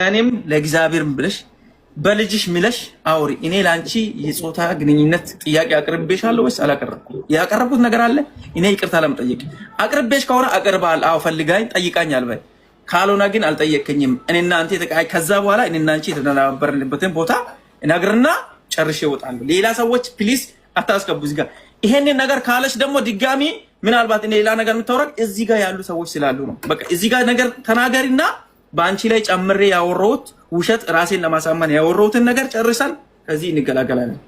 እኔም ለእግዚአብሔር ብለሽ በልጅሽ ምለሽ አውሪ። እኔ ላንቺ የጾታ ግንኙነት ጥያቄ አቅርቤሻለሁ ወይስ አላቀረብኩም? ያቀረብኩት ነገር አለ? እኔ ይቅርታ ለመጠየቅ አቅርቤሽ ከሆነ አቅርባል። አዎ ፈልጋኝ ጠይቃኛል በይ። ካልሆነ ግን አልጠየቀኝም። እኔና አንተ የተቃይ ከዛ በኋላ እኔና አንቺ የተደናበርንበትን ቦታ እነግርና ጨርሼ እወጣለሁ። ሌላ ሰዎች ፕሊዝ አታስገቡ እዚህ ጋር። ይሄንን ነገር ካለሽ ደግሞ ድጋሚ ምናልባት እኔ ሌላ ነገር የምታወራው እዚህ ጋር ያሉ ሰዎች ስላሉ ነው። በቃ እዚህ ጋር ነገር ተናገሪና በአንቺ ላይ ጨምሬ ያወራሁት ውሸት ራሴን ለማሳመን ያወራሁትን ነገር ጨርሰን ከዚህ እንገላገላለን።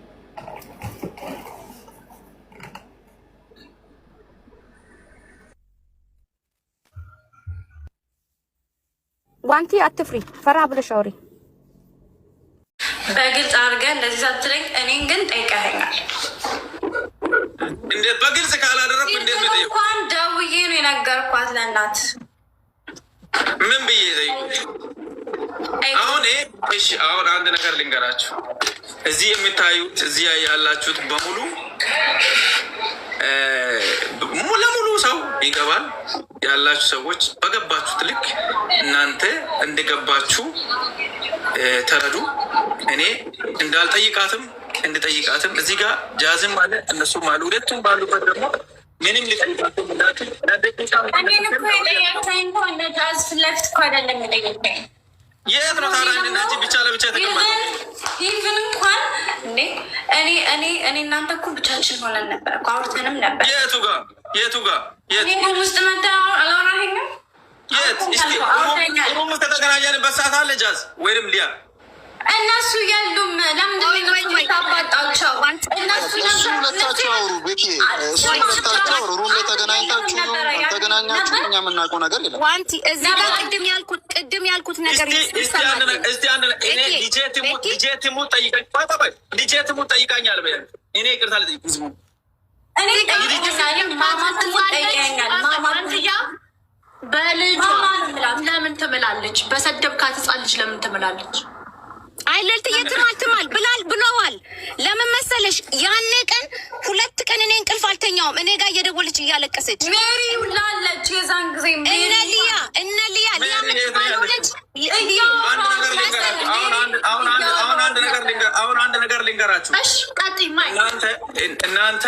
ዋንቲ አትፍሪ፣ ፈራ ብለሽ አውሪ። በግልጽ አድርገህ እንደዚህ ሳትለኝ እኔን ግን ጠይቀኸኛል። እንዴት በግልጽ ካላደረኩ እንዴት ነው? እንኳን ደውዬ ነው የነገርኳት ለእናት። ምን ብዬ ጠይቁሽ? አሁን እሺ፣ አሁን አንድ ነገር ልንገራችሁ። እዚህ የምታዩት እዚህ ያላችሁት በሙሉ ለሙሉ ሰው ይገባል። ያላችሁ ሰዎች በገባችሁት ልክ እናንተ እንደገባችሁ ተረዱ። እኔ እንዳልጠይቃትም እንድጠይቃትም እዚህ ጋር ጃዝም አለ እነሱም አሉ። ሁለቱም ባሉበት ደግሞ ምንም ሊጠይቃትም እንዳትል ጃዝ ፊት ለፊት እኮ አይደለም የጠየቀኝ። የት ነው ታዲያ? እናንቺ ብቻ ለብቻ ተቀመጠ። ይህን እንኳን እንዴ እኔ እናንተ እኮ ብቻችን ሆነን ነበር እኮ አውርተንም ነበር። የቱ ጋር ውስጥ መጣ አላወራኸኝም? የት እስቲ ሩም ከተገናኘንበት ሰዓት አለ ጃዝ ወይም ሊያ እነሱ የሉም። ለምንድን ታባጣቸው? እነሱ ሁለታቸው አውሩ። ቤኪ እሱ ሁለታቸው አውሩ። ሩም ላይ ተገናኝታችሁ ተገናኛችሁ እኛ የምናውቀው ነገር የለም። ዋንቲ እዚህ ጋር ቅድም ያልኩት ነገር እስቲ አንድ እኔ ዲጄ ትሙት ጠይቃኛል በይ። እኔ ይቅርታ ልጠይቅ ህዝቡ በልጇ ለምን ትምላለች? በሰደብካት ህፃን ልጅ ለምን ትምላለች? አይለልትዬ ትማል ብለዋል። ለምን መሰለሽ? ያኔ ቀን 2 ቀን እኔ እንቅልፍ አልተኛውም። እኔ ጋር እየደወለች እያለቀሰች ሜሪ ላለች የዛን ጊዜ እነ ሊያ ምትባለች። አሁን አንድ ነገር ልንገራችሁ። እናንተ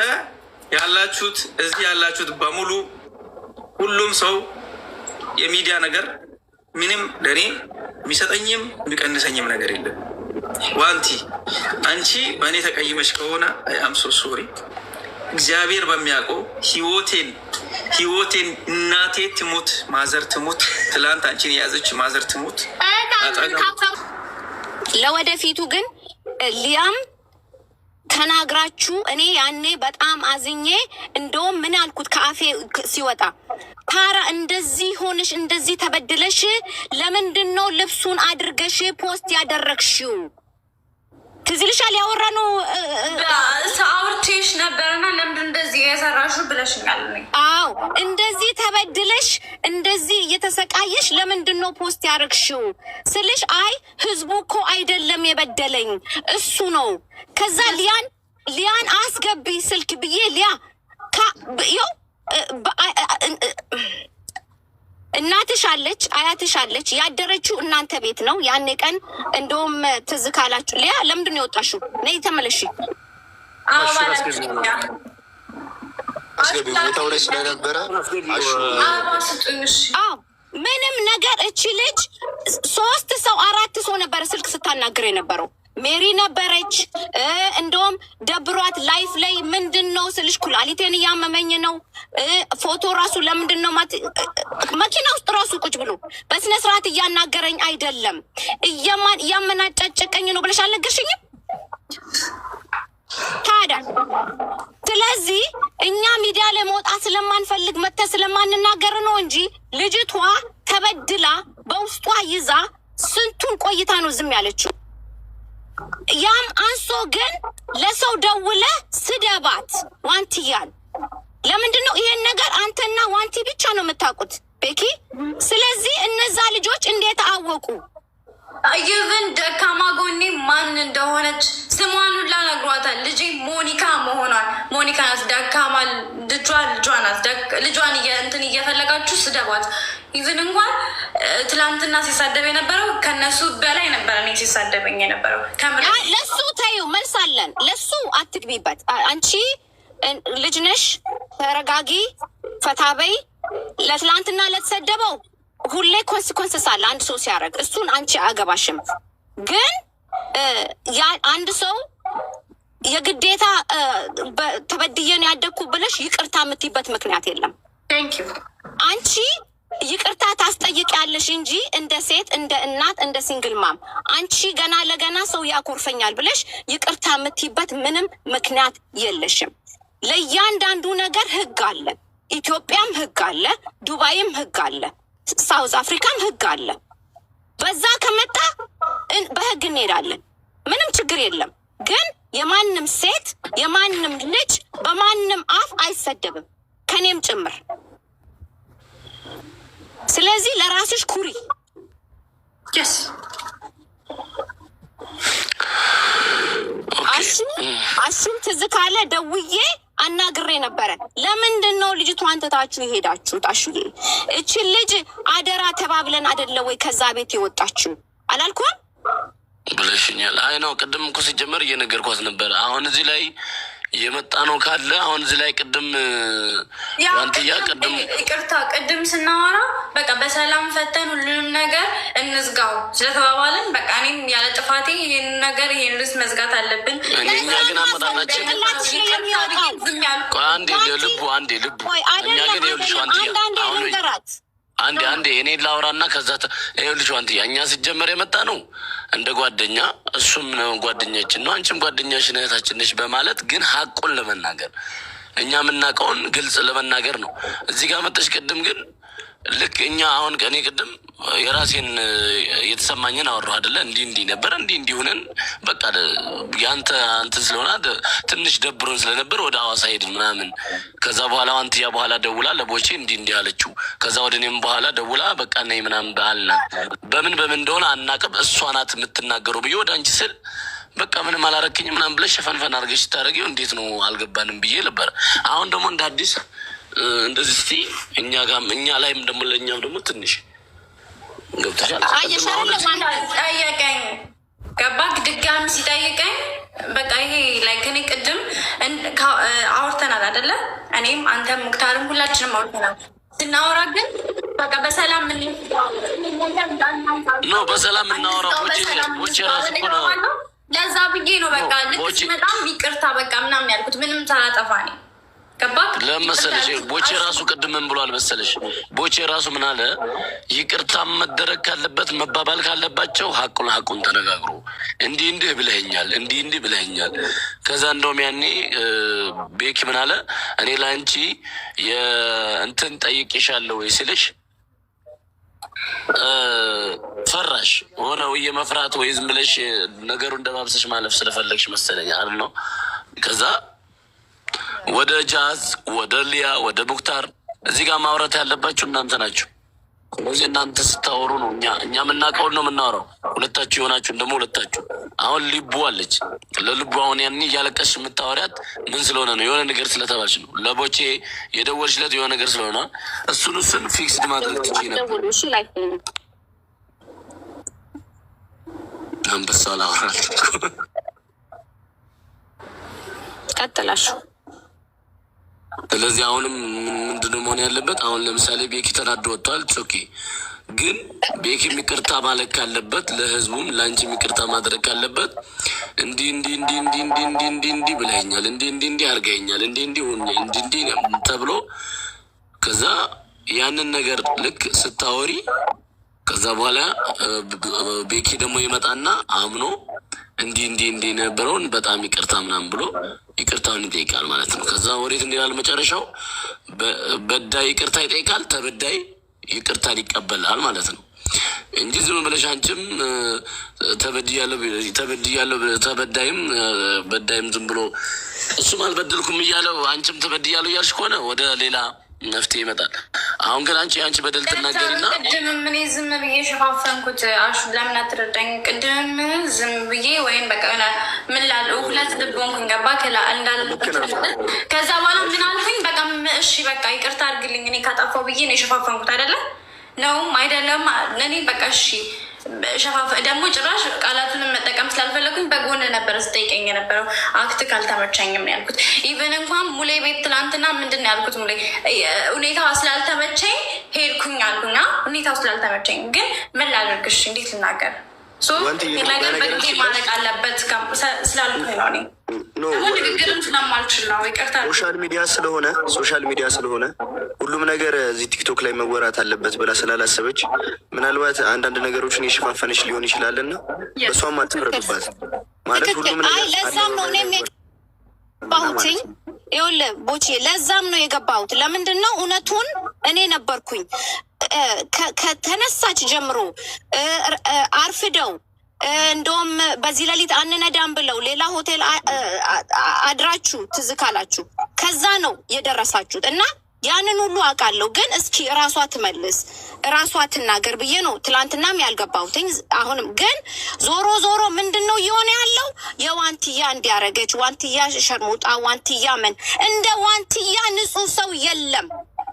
ያላችሁት እዚህ ያላችሁት በሙሉ ሁሉም ሰው የሚዲያ ነገር ምንም ለእኔ የሚሰጠኝም የሚቀንሰኝም ነገር የለም። ዋንቲ አንቺ በእኔ ተቀይመሽ ከሆነ አም ሶ ሶሪ። እግዚአብሔር በሚያውቀው ህይወቴን እናቴ ትሙት ማዘር ትሙት፣ ትላንት አንቺን የያዘች ማዘር ትሙት። ለወደፊቱ ግን ሊያም ተናግራችሁ እኔ ያኔ በጣም አዝኜ እንደውም ምን ያልኩት ከአፌ ሲወጣ ታራ እንደዚህ ሆነሽ እንደዚህ ተበድለሽ ለምንድን ነው ልብሱን አድርገሽ ፖስት ያደረግሽው? ትዝ ይልሻል? ያወራነው አውርቼሽ ነበርና ለምንድን እንደዚህ የሰራሽው ብለሽኛል። አዎ እንደዚህ ተበድለሽ እንደዚህ እየተሰቃየሽ ለምንድን ነው ፖስት ያደረግሽው ስልሽ፣ አይ ህዝቡ እኮ አይደለም የበደለኝ እሱ ነው። ከዛ ሊያን አስገቢ ስልክ ብዬ ሊያ እናትሽ አለች አያትሽ አለች ያደረችው እናንተ ቤት ነው። ያኔ ቀን እንደውም ትዝ ካላችሁ ሊያ ለምንድን ነው የወጣሽው? ነይ ተመለሽ። ምንም ነገር እቺ ልጅ 3 ሰው 4 ሰው ነበረ ስልክ ስታናግር የነበረው። ሜሪ ነበረች። እንደውም ደብሯት ላይፍ ላይ ምንድን ነው ስልሽ ኩላሊቴን እያመመኝ ነው። ፎቶ ራሱ ለምንድን ነው መኪና ውስጥ ራሱ ቁጭ ብሎ በስነ ስርዓት እያናገረኝ አይደለም እያመናጨጨቀኝ ነው ብለሽ አልነገርሽኝም ታዲያ? ስለዚህ እኛ ሚዲያ ላይ መውጣት ስለማንፈልግ መተህ ስለማንናገር ነው እንጂ ልጅቷ ተበድላ በውስጧ ይዛ ስንቱን ቆይታ ነው ዝም ያለችው። ያም አንሶ ግን ለሰው ደውለ ስደባት ዋንቲያን። ለምንድን ነው ይሄን ነገር አንተና ዋንቲ ብቻ ነው የምታውቁት ቤኪ? ስለዚህ እነዛ ልጆች እንዴት አወቁ? ይህን ደካማ ጎኔ ማን እንደሆነች ስሟን ሁላ ነግሯታል። ልጄ ሞኒካ መሆኗን። ሞኒካ ናት ደካማ ልጇ ናት። ልጇን እንትን እየፈለጋችሁ ስደቧት። ኢቭን እንኳን ትላንትና ሲሳደብ የነበረው ከነሱ በላይ ነበር እኔ ሲሳደበኝ የነበረው። ለሱ ታዩ መልስ አለን። ለሱ አትግቢበት። አንቺ ልጅ ነሽ፣ ተረጋጊ፣ ፈታበይ። ለትላንትና ለተሰደበው ሁሌ ኮንስኮንስስ አለ አንድ ሰው ሲያደርግ፣ እሱን አንቺ አገባሽም። ግን አንድ ሰው የግዴታ ተበድየን ያደግኩ ብለሽ ይቅርታ የምትይበት ምክንያት የለም። አንቺ ይቅርታ ታስጠይቂያለሽ እንጂ እንደ ሴት፣ እንደ እናት፣ እንደ ሲንግል ማም አንቺ ገና ለገና ሰው ያኮርፈኛል ብለሽ ይቅርታ የምትይበት ምንም ምክንያት የለሽም። ለእያንዳንዱ ነገር ህግ አለ። ኢትዮጵያም ህግ አለ፣ ዱባይም ህግ አለ፣ ሳውዝ አፍሪካም ህግ አለ። በዛ ከመጣ በህግ እንሄዳለን። ምንም ችግር የለም። ግን የማንም ሴት የማንም ልጅ በማንም አፍ አይሰደብም፣ ከኔም ጭምር። ስለዚህ ለራስሽ ኩሪ። አሹም ትዝ ካለ ደውዬ አናግሬ ነበረ። ለምንድን ነው ልጅቷን ትታችሁ የሄዳችሁት? አሹዬ እችን ልጅ አደራ ተባብለን አደለ ወይ ከዛ ቤት የወጣችሁ አላልኩም ብለሽኛል። አይ ነው ቅድም እኮ ሲጀመር እየነገርኳት ነበረ። አሁን እዚህ ላይ የመጣ ነው ካለ አሁን እዚህ ላይ ቅድም ዋንትያ ቅድም ይቅርታ ቅድም ስናወራ በቃ በሰላም ፈተን ሁሉንም ነገር እንዝጋው ስለተባባልን በቃ እኔም ያለ ጥፋቴ ይህን ነገር ይህን ርዕስ መዝጋት አለብን። እኛ ግን አመጣናችን አንዴ ልቡ እኛ ግን ይኸውልሽ ዋንትያ አሁን አንዴ እኔ ላውራና ከዛ ይኸውልሽ ዋንትያ እኛ ሲጀመር የመጣ ነው እንደ ጓደኛ፣ እሱም ነው ጓደኛችን ነው፣ አንቺም ጓደኛሽን እህታችን ነሽ በማለት ግን ሀቁን ለመናገር እኛ የምናውቀውን ግልጽ ለመናገር ነው። እዚህ ጋር መጠሽ ቅድም ግን ልክ እኛ አሁን እኔ ቅድም የራሴን የተሰማኝን አወራሁ አይደለ? እንዲህ ነበር እንዲህ ሆነን በቃ ያንተ አንተ ስለሆነ ትንሽ ደብሮን ስለነበር ወደ ሐዋሳ ሄድን ምናምን። ከዛ በኋላ አንትያ በኋላ ደውላ ለቦቼ እንዲህ አለችው። ከዛ ወደ እኔም በኋላ ደውላ በቃ ነይ ምናምን ባልና በምን እንደሆነ አናውቅም። እሷ ናት የምትናገረው ብዬ ወደ አንቺ ስል በቃ ምንም አላረክኝ ምናምን ብለሽ ሸፈንፈን አድርገሽ ስታደርጊው እንዴት ነው አልገባንም ብዬ ነበር። አሁን ደግሞ እንደ አዲስ እንደዚህ እስቲ እኛ ላይም ደግሞ ለእኛም ደግሞ ትንሽ ገብተሻል። ጠየቀኝ ገባክ? ድጋሚ ሲጠይቀኝ በቃ ይሄ ላይ ከኔ ቅድም አውርተናል አይደለ? እኔም አንተም ሙክታርም ሁላችንም አውርተናል። ስናወራ ግን በቃ በሰላም በሰላም እናወራ ቦቼ ራሱ እኮ ነው። ለዛ ብዬ ነው በቃ ልክ በጣም ይቅርታ በቃ ምናምን ያልኩት ምንም ሳላጠፋ ነው። ለመሰለሽ ቦቼ ራሱ ቅድም ምን ብሏል መሰለሽ? ቦቼ ራሱ ምን አለ? ይቅርታ መደረግ ካለበት መባባል ካለባቸው ሀቁን ተነጋግሮ እንዲህ ብለኸኛል። ከዛ እንደውም ያኔ ቤኪ ምን አለ? እኔ ለአንቺ የእንትን ጠይቄሻለሁ ወይ ስልሽ ፈራሽ ሆነ ወይ የመፍራት ወይ ዝም ብለሽ ነገሩ እንደማብሰሽ ማለፍ ስለፈለግሽ መሰለኝ አለ ነው። ከዛ ወደ ጃዝ ወደ ሊያ ወደ ሙክታር እዚህ ጋር ማውራት ያለባችሁ እናንተ ናችሁ። ስለዚህ እናንተ ስታወሩ ነው እኛ የምናውቀውን ነው የምናወራው። ሁለታችሁ የሆናችሁን ደግሞ ሁለታችሁ። አሁን ልቡ አለች። ለልቡ አሁን ያኔ እያለቀሽ የምታወሪያት ምን ስለሆነ ነው? የሆነ ነገር ስለተባልሽ ነው። ለቦቼ የደወልሽለት የሆነ ነገር ስለሆነ እሱን ፊክስድ ማድረግ ትችይ ነበር። አንበሳ ላወራል ቀጥላችሁ። ስለዚህ አሁንም ምንድነው መሆን ያለበት? አሁን ለምሳሌ ቤኪ ተናዶ ወጥቷል። ኦኬ፣ ግን ቤኪ ይቅርታ ማለት ካለበት ለህዝቡም ለአንቺ ይቅርታ ማድረግ ካለበት እንዲህ ብለኸኛል፣ እንዲህ አድርገኸኛል፣ እንዲህ ተብሎ ከዛ ያንን ነገር ልክ ስታወሪ ከዛ በኋላ ቤኪ ደግሞ ይመጣና አምኖ እንዲህ ነበረውን በጣም ይቅርታ ምናምን ብሎ ይቅርታውን ይጠይቃል ማለት ነው። ከዛ ወዴት እንዲላል መጨረሻው በዳይ ይቅርታ ይጠይቃል፣ ተበዳይ ይቅርታን ይቀበላል ማለት ነው እንጂ ዝም ብለሽ አንቺም ተበዳይም በዳይም ዝም ብሎ እሱም አልበደልኩም እያለው አንቺም ተበድያለሁ እያልሽ ከሆነ ወደ ሌላ መፍትሄ ይመጣል። አሁን ግን አንቺ በደል ትናገሪና ቅድምም እኔ ዝም ብዬ ሸፋፈንኩት። አሹ ለምን አትረዳኝ? ቅድምም ዝም ብዬ ወይም በቃ ምን ላለው ሁለት ልብ ሆንኩኝ። ገባ እንዳለ ከዛ በኋላ ምን አልኩኝ? በቃ እሺ በቃ ይቅርታ አድርግልኝ እኔ ካጠፋው ብዬ ነው የሸፋፈንኩት አይደለም። ነውም አይደለም እኔ በቃ እሺ ሸፋፍ ደግሞ ጭራሽ ቃላቱንም መጠቀም ስላልፈለጉኝ በጎን ነበር ስጠይቀኝ የነበረው። አክት ካልተመቸኝም ያልኩት ኢቨን እንኳን ሙሌ ቤት ትላንትና ምንድን ነው ያልኩት? ሙሌ ሁኔታው ስላልተመቸኝ ሄድኩኝ አልኩና ሁኔታው ስላልተመቸኝ ግን ምን ላድርግሽ? እንዴት ልናገር? ነገር በጊዜ ማለቅ አለበት ስላልኩኝ ነው። ንግግርም ስለማልችል ነው። ይቅርታ። ሶሻል ሚዲያ ስለሆነ ሁሉም ነገር እዚህ ቲክቶክ ላይ መወራት አለበት ብላ ስላላሰበች ምናልባት አንዳንድ ነገሮችን የሸፋፈነች ሊሆን ይችላልና እሷም አትፍረዱባት ማለት ሁሉም ነገር። ለዛም ነው እኔም የገባሁትኝ። ይኸውልህ ቦቼ ለዛም ነው የገባሁት። ለምንድን ነው እውነቱን እኔ ነበርኩኝ ከተነሳች ጀምሮ አርፍደው እንደውም በዚህ ሌሊት አንነዳም ብለው ሌላ ሆቴል አድራችሁ ትዝ ካላችሁ ከዛ ነው የደረሳችሁት። እና ያንን ሁሉ አውቃለሁ። ግን እስኪ እራሷ ትመልስ እራሷ ትናገር ብዬ ነው ትላንትናም ያልገባሁትኝ። አሁንም ግን ዞሮ ዞሮ ምንድን ነው እየሆነ ያለው? የዋንትያ እንዲያረገች ዋንትያ ሸርሙጣ ዋንትያ ምን እንደ ዋንትያ ንጹህ ሰው የለም።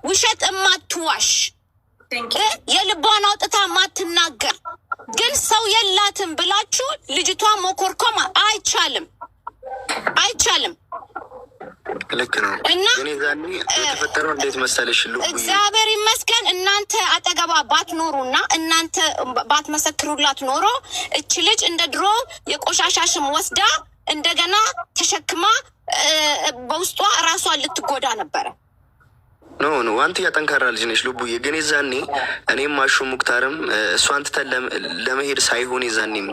ውሸት እማትዋሽ የልቧን አውጥታ ማትናገር ግን ሰው የላትም ብላችሁ ልጅቷ መኮርኮም አይቻልም። ልክ ነው። እና የተፈጠረው እንዴት መሰለሽ እግዚአብሔር ይመስገን እናንተ አጠገባ ባትኖሩና እናንተ ባትመሰክሩላት ኖሮ እች ልጅ እንደ ድሮ የቆሻሻሽም ወስዳ እንደገና ተሸክማ በውስጧ ራሷን ልትጎዳ ነበረ። ኖ ዋንትያ ጠንካራ ልጅ ነች ልቡዬ። ግን የዛኔ እኔም አሹ ሙክታርም እሷን ትተን ለመሄድ ሳይሆን የዛኔም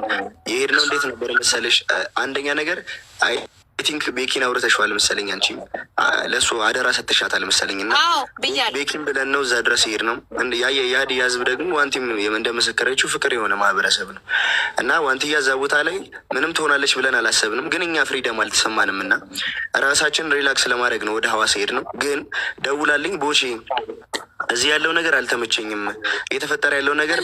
የሄድ ነው እንዴት ነበር መሰለሽ? አንደኛ ነገር አይ ቲንክ ቤኪን አውርተሽዋል መሰለኝ። አንቺም ለእሱ አደራ ሰጥሻታል መሰለኝ። እና ቤኪን ብለን ነው እዛ ድረስ ሄድ ነው። የሀዲያ ህዝብ ደግሞ ዋንቲም እንደመሰከረችው ፍቅር የሆነ ማህበረሰብ ነው። እና ዋንትያ እዛ ቦታ ላይ ምንም ትሆናለች ብለን አላሰብንም። ግን እኛ ፍሪደም አልተሰማንም እና ራሳችን ሪላክስ ለማድረግ ነው ወደ ሀዋሳ ሄድ ነው። ግን ደውላልኝ ቦቼ እዚህ ያለው ነገር አልተመቸኝም፣ እየተፈጠረ ያለው ነገር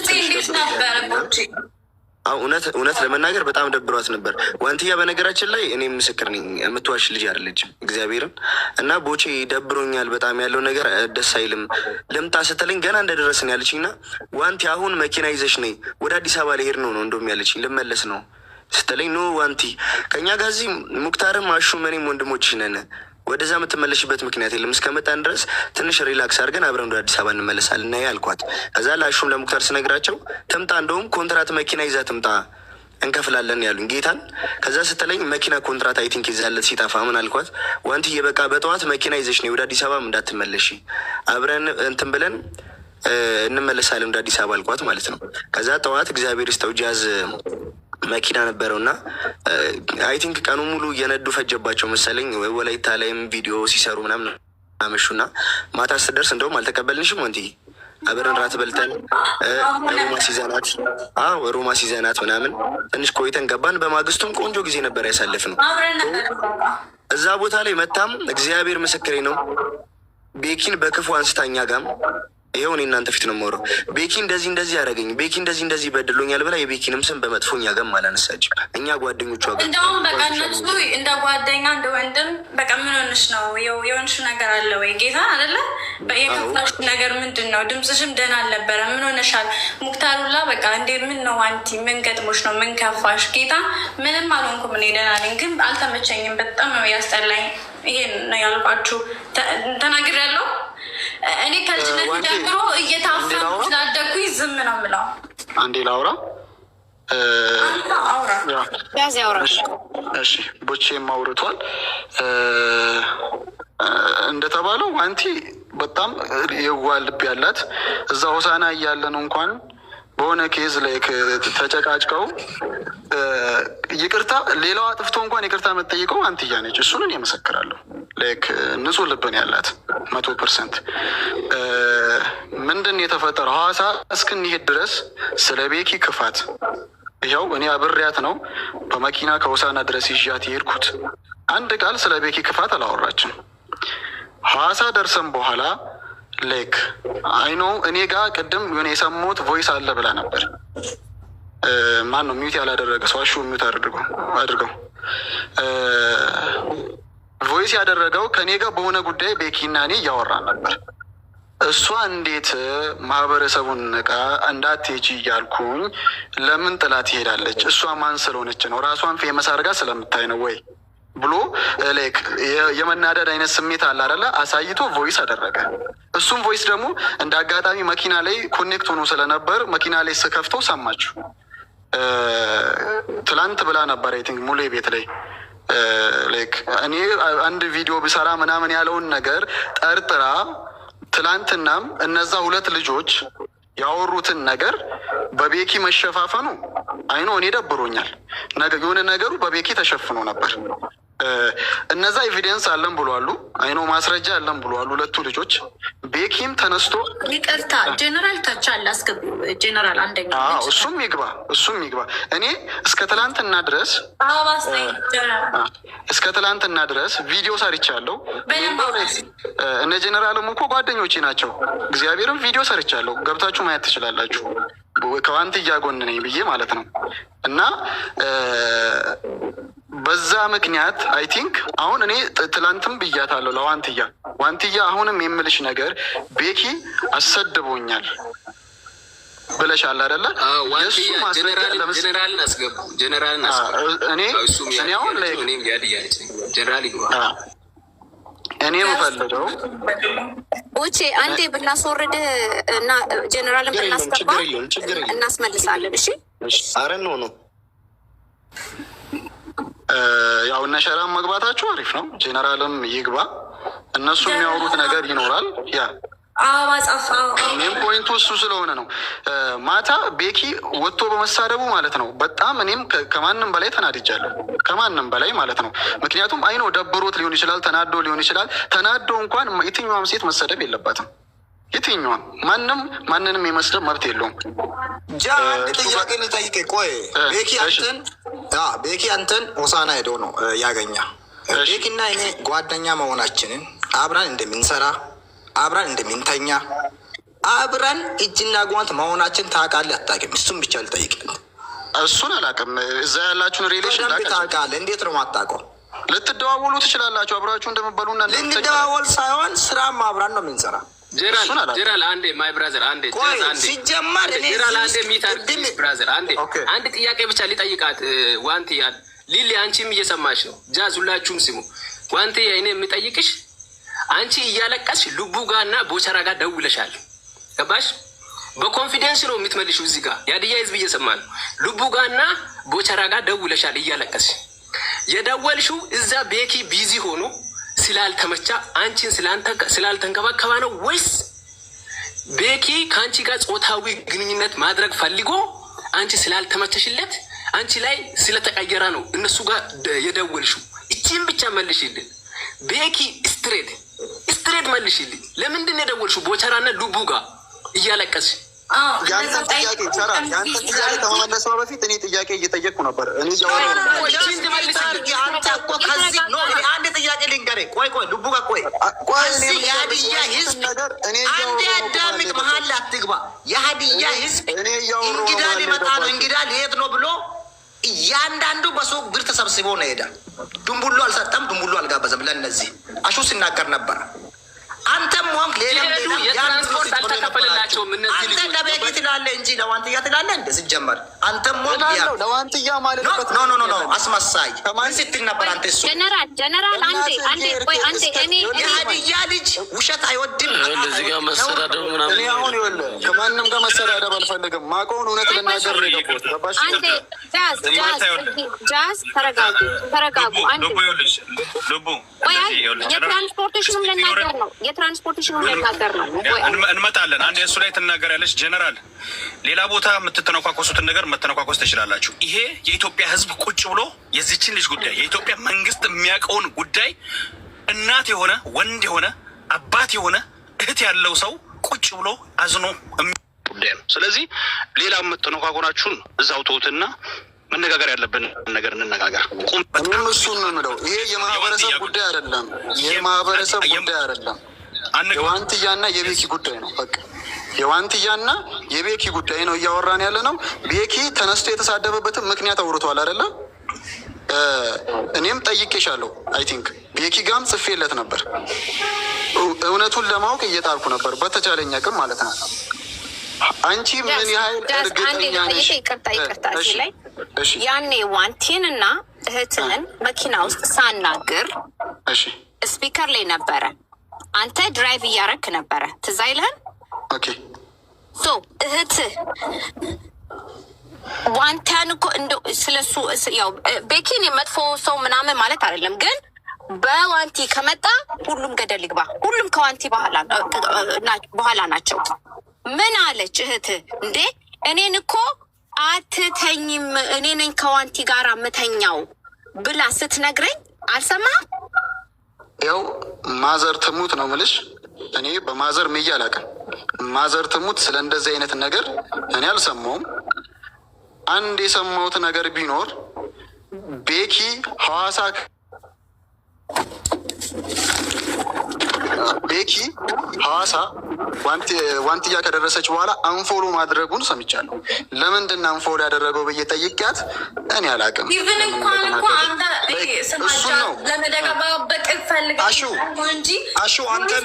እውነት ለመናገር በጣም ደብሯት ነበር ዋንትያ። በነገራችን ላይ እኔ ምስክር ነኝ፣ የምትዋሽ ልጅ አይደለችም እግዚአብሔርን። እና ቦቼ ደብሮኛል በጣም ያለው ነገር ደስ አይልም፣ ልምጣ ስትለኝ ገና እንደደረስን ያለችኝ እና ዋንቲ አሁን መኪና ይዘሽ ነይ ወደ አዲስ አበባ ልሄድ ነው እንደውም ያለችኝ፣ ልመለስ ነው ስትለኝ ኖ ዋንቲ ከእኛ ጋር እዚህ ሙክታርም አሹም እኔም ወንድሞችሽ ነን፣ ወደዛ የምትመለሽበት ምክንያት የለም። እስከመጣን ድረስ ትንሽ ሪላክስ አድርገን አብረን ወደ አዲስ አበባ እንመለሳለን ና ያልኳት። ከዛ ለአሹም ለሙክታር ስነግራቸው ትምጣ፣ እንደውም ኮንትራት መኪና ይዛ ትምጣ እንከፍላለን ያሉኝ ጌታን። ከዛ ስትለኝ መኪና ኮንትራት አይ ቲንክ ይዛለት ሲጠፋ ምን አልኳት፣ ዋንትዬ በቃ በጠዋት መኪና ይዘሽ ነው ወደ አዲስ አበባ እንዳትመለሽ፣ አብረን እንትን ብለን እንመለሳለን ወደ አዲስ አበባ አልኳት ማለት ነው። ከዛ ጠዋት እግዚአብሔር ይስጠው ጃዝ መኪና ነበረው እና አይ ቲንክ ቀኑ ሙሉ እየነዱ ፈጀባቸው መሰለኝ። ወላይታ ላይም ቪዲዮ ሲሰሩ ምናምን አመሹና ማታ ስትደርስ እንደውም አልተቀበልንሽም ወንትዬ አብረን ራት በልተን ሮማ ሲዘናት ምናምን ትንሽ ቆይተን ገባን። በማግስቱም ቆንጆ ጊዜ ነበር ያሳለፍነው። እዛ ቦታ ላይ መታም እግዚአብሔር ምስክሬ ነው ቤኪን በክፉ አንስታኛ ጋም ይኸው እኔ እናንተ ፊት ነው የማወራው። ቤኪ እንደዚህ ያደረገኝ፣ ቤኪ እንደዚህ በድሎኛል ብላ የቤኪንም ስም በመጥፎኛ ጋም አላነሳችም። እኛ ጓደኞቿ ጋር እንደውም በቃ እነሱ እንደ ጓደኛ እንደ ወንድም በቃ ምን ሆንሽ ነው የሆንሽ ነገር አለ ወይ ጌታ አይደለ? የከፋሽ ነገር ምንድን ነው? ድምፅሽም ደህና አልነበረ። ምን ሆነሻል? ሙክታሩላ በቃ እንዴ ምን ነው አንቲ ምን ገጥሞሽ ነው? ምን ከፋሽ? ጌታ ምንም አልሆንኩም እኔ ደህና ነኝ፣ ግን አልተመቸኝም። በጣም ነው ያስጠላኝ። ይሄን ነው ያልኳችሁ። ተናግሬያለሁ። እኔ ከልጅነት ጀምሮ እየታፈኑ ስላደኩኝ ዝም ነው የምለው። አንዴ ላውራ እሺ ቦቼም አውርቷል። እንደተባለው ዋንቲ በጣም የዋህ ልብ ያላት እዛ ሆሳና እያለን እንኳን በሆነ ኬዝ ላይ ተጨቃጭቀው ይቅርታ ሌላው አጥፍቶ እንኳን ይቅርታ የምትጠይቀው ዋንትያ ነች። እሱንን የመሰክራለሁ። ላይክ ንጹህ ልብን ያላት 100%። ምንድን የተፈጠረው ሐዋሳ እስክንሄድ ድረስ ስለ ቤኪ ክፋት ይኸው እኔ አብሬያት ነው በመኪና ከሆሳና ድረስ ይዣት የሄድኩት። አንድ ቃል ስለ ቤኪ ክፋት አላወራችም። ሐዋሳ ደርሰን በኋላ ላይክ አይኖ እኔ ጋር ቅድም የሆነ የሰሙት ቮይስ አለ ብላ ነበር። ማን ነው ሚዩት ያላደረገ ሰው? አሹ ሚዩት አድርገው። ቮይስ ያደረገው ከኔ ጋር በሆነ ጉዳይ ቤኪና እኔ እያወራን ነበር። እሷ እንዴት ማህበረሰቡን ንቃ እንዳትሄጂ እያልኩኝ ለምን ጥላት ትሄዳለች? እሷ ማን ስለሆነች ነው? ራሷን ፌመስ አድርጋ ስለምታይ ነው ወይ ብሎ ላይክ የመናደድ አይነት ስሜት አለ አይደለ? አሳይቶ ቮይስ አደረገ። እሱም ቮይስ ደግሞ እንደ አጋጣሚ መኪና ላይ ኮኔክት ሆኖ ስለነበር መኪና ላይ ስከፍተው ሰማችሁ። ትላንት ብላ ነበር አይ ቲንክ ሙሌ ቤት ላይ ላይክ እኔ አንድ ቪዲዮ ብሰራ ምናምን ያለውን ነገር ጠርጥራ ትላንትናም እነዛ ሁለት ልጆች ያወሩትን ነገር በቤኪ መሸፋፈኑ አይኖ እኔ ደብሮኛል። የሆነ ነገሩ በቤኪ ተሸፍኖ ነበር። እነዛ ኤቪደንስ አለን ብሏሉ። አይኖ ማስረጃ አለን ብሏሉ ሁለቱ ልጆች። ቤኪም ተነስቶ ይቅርታ ጀነራል ታች አለ አስገቡ። ጀነራል አንደኛ እሱም ይግባ። እኔ እስከ ትላንትና ድረስ ቪዲዮ ሰርቻለሁ። እነ ጀነራልም እኮ ጓደኞቼ ናቸው። እግዚአብሔርም ቪዲዮ ሰርቻለሁ። ገብታችሁ ማየት ትችላላችሁ። ከዋንትያ ጎን ነኝ ብዬ ማለት ነው። እና በዛ ምክንያት አይ ቲንክ አሁን እኔ ትላንትም ብያታለሁ ለዋንትያ አሁንም የምልሽ ነገር ቤኪ አሰድቦኛል ብለሻል አይደለ? እኔ የምፈልገው ኦቼ አንዴ ብናስወርድ እና ጀነራልን ብናስገባ እናስመልሳለን። እሺ አረን ነው ያው እነ ሸራም መግባታችሁ አሪፍ ነው። ጄኔራልም ይግባ፣ እነሱ የሚያወሩት ነገር ይኖራል። ያ እኔም ፖይንቱ እሱ ስለሆነ ነው። ማታ ቤኪ ወጥቶ በመሳደቡ ማለት ነው በጣም እኔም ከማንም በላይ ተናድጃለሁ። ከማንም በላይ ማለት ነው። ምክንያቱም አይኖ ደብሮት ሊሆን ይችላል፣ ተናዶ ሊሆን ይችላል። ተናዶ እንኳን የትኛዋም ሴት መሰደብ የለባትም። የትኛዋም ማንንም የመስደብ መብት የለውም። አንድ ጥያቄ ልጠይቅ። ቆይ ቤኪ አንተን ሆሳና ሄዶ ነው ያገኛ። ቤኪና እኔ ጓደኛ መሆናችንን አብረን እንደምንሰራ አብረን እንደምንተኛ አብረን እጅና ጓንት መሆናችን ታውቃለህ አታውቅም? እሱም ብቻ ልጠይቅ። እሱን አላውቅም። እዛ ያላችሁን ሪሌሽን ታውቃለህ? እንዴት ነው የማታውቀው? ልትደዋወሉ ትችላላችሁ። አብራችሁ እንደምበሉና ልንደዋወል ሳይሆን ስራም አብረን ነው የምንሰራ። ጀራል አንዴ ማይ ብራዘር አንዴ ሲጀመር ጀራል አንዴ ሚታርግ ብራዘር አንድ ጥያቄ ብቻ ሊጠይቃት ዋንትያ ሊሊ፣ አንቺም እየሰማሽ ነው። ጃዝ ሁላችሁም ስሙ። ዋንትያ እኔ የምጠይቅሽ አንቺ እያለቀስሽ ልቡ ጋር እና ቦቸራ ጋር ደውለሻል። ገባሽ? በኮንፊደንስ ነው የምትመልሽው። እዚህ ጋር የሀዲያ ህዝብ እየሰማ ነው። ልቡ ጋር እና ቦቸራ ጋር ደውለሻል እያለቀስሽ። የደወልሽው እዛ ቤኪ ቢዚ ሆኖ ስላልተመቻ አንቺን ስላልተንከባከባ ነው ወይስ ቤኪ ከአንቺ ጋር ጾታዊ ግንኙነት ማድረግ ፈልጎ አንቺ ስላልተመቸሽለት አንቺ ላይ ስለተቀየረ ነው እነሱ ጋር የደወልሽው? እቺን ብቻ መልሽልን ቤኪ። ስትሬት መልሽልኝ። ለምንድን ነው የደወልሽው ቦቸራና ሉቡ ጋር እያለቀስሽ? ያንተን ጥያቄ ከመመለሷ በፊት እኔ ጥያቄ እየጠየቅኩ ነበር። አንድ ጥያቄ ልንገርህ። ቆይ ሉቡ ጋር የሀዲያ ህዝብ አንድ ያዳምጥ፣ መሀል አትግባ። የሀዲያ ህዝብ እንግዳ ሊመጣ ነው፣ እንግዳ ሊሄድ ነው ብሎ እያንዳንዱ በሱቅ ብር ተሰብስቦ ነው ሄዳ። ድንቡሉ አልሰጠም፣ ድንቡሉ አልጋበዘም። ለእነዚህ አሹ ሲናገር ነበረ። አንተም ሆንክ የትራንስፖርት አልተከፈለላቸውም እነዚህ ልጆች። አንተ ለቤኪ ትላለህ እንጂ ለዋንትያ ትላለህ እንደ ሲጀመር አንተም ሆንክ ለዋንትያ ማለት ኖ አስመሳይ ከማን ስትል ነበር አንተ? እሱ ጀነራል አንዴ ቆይ አንዴ እኔ የሀዲያ ልጅ ውሸት አይወድም። እዚህ ጋር መሰዳደብ ምናምን እኔ አሁን ይኸውልህ ከማንም ጋር መሰዳደብ አልፈልግም። ማውቀውን እውነት ልናገር ነው የገባሁት። ገባሽ? አንዴ ጃዝ ተረጋጉ። አንዴ ልቡ የትራንስፖርቴሽኑ ልናገር ነው እንመጣለን። አንድ እሱ ላይ ትናገሪያለሽ። ጀነራል ሌላ ቦታ የምትተነኳኮሱትን ነገር መተነኳኮስ ትችላላችሁ። ይሄ የኢትዮጵያ ሕዝብ ቁጭ ብሎ የዚችን ልጅ ጉዳይ የኢትዮጵያ መንግስት የሚያውቀውን ጉዳይ እናት የሆነ ወንድ የሆነ አባት የሆነ እህት ያለው ሰው ቁጭ ብሎ አዝኖ ጉዳይ ነው። ስለዚህ ሌላ የምትነኳኮናችሁን እዛው ተውትና መነጋገር ያለብን ነገር እንነጋገር። እኔም እሱን ነው የምለው። ይሄ የማህበረሰብ ጉዳይ አይደለም። የማህበረሰብ ጉዳይ አይደለም። የዋንትያና የቤኪ ጉዳይ ነው። በቃ የዋንትያና የቤኪ ጉዳይ ነው እያወራን ያለ ነው። ቤኪ ተነስቶ የተሳደበበትን ምክንያት አውርቷል አይደለም? እኔም ጠይቄሻለሁ። አይ ቲንክ ቤኪ ጋም ጽፌለት ነበር። እውነቱን ለማወቅ እየጣርኩ ነበር በተቻለኝ አቅም ማለት ነው። አንቺ ምን ያህል እርግጠኛ ነሽ? ይቅርታ እዚህ ላይ ያኔ ዋንቲን እና እህትህን መኪና ውስጥ ሳናግር ስፒከር ላይ ነበረ። አንተ ድራይቭ እያረክ ነበረ። ትዝ አይልህም? ሶ እህትህ ዋንቲያን እኮ እንደው ስለሱ ያው ቤኪን የመጥፎ ሰው ምናምን ማለት አይደለም፣ ግን በዋንቲ ከመጣ ሁሉም ገደል ይግባ። ሁሉም ከዋንቲ በኋላ ናቸው። ምን አለች እህትህ? እንዴ እኔን እኮ አትተኝም፣ እኔ ነኝ ከዋንቲ ጋር ምተኛው ብላ ስትነግረኝ አልሰማህም? ያው ማዘር ትሙት ነው የምልሽ። እኔ በማዘር ምዬ አላውቅም። ማዘር ትሙት ስለ እንደዚህ አይነት ነገር እኔ አልሰማውም። አንድ የሰማሁት ነገር ቢኖር ቤኪ ሐዋሳ ዋንትያ ከደረሰች በኋላ አንፎሎ ማድረጉን ሰምቻለሁ። ለምንድን ነው አንፎሎ ያደረገው ብዬ ጠይቂያት እኔ አላውቅም። ኢቭን እንኳን እኮ አንተ ስማጃ ለመደጋበቅ ፈልጋለሁ እንጂ አንተን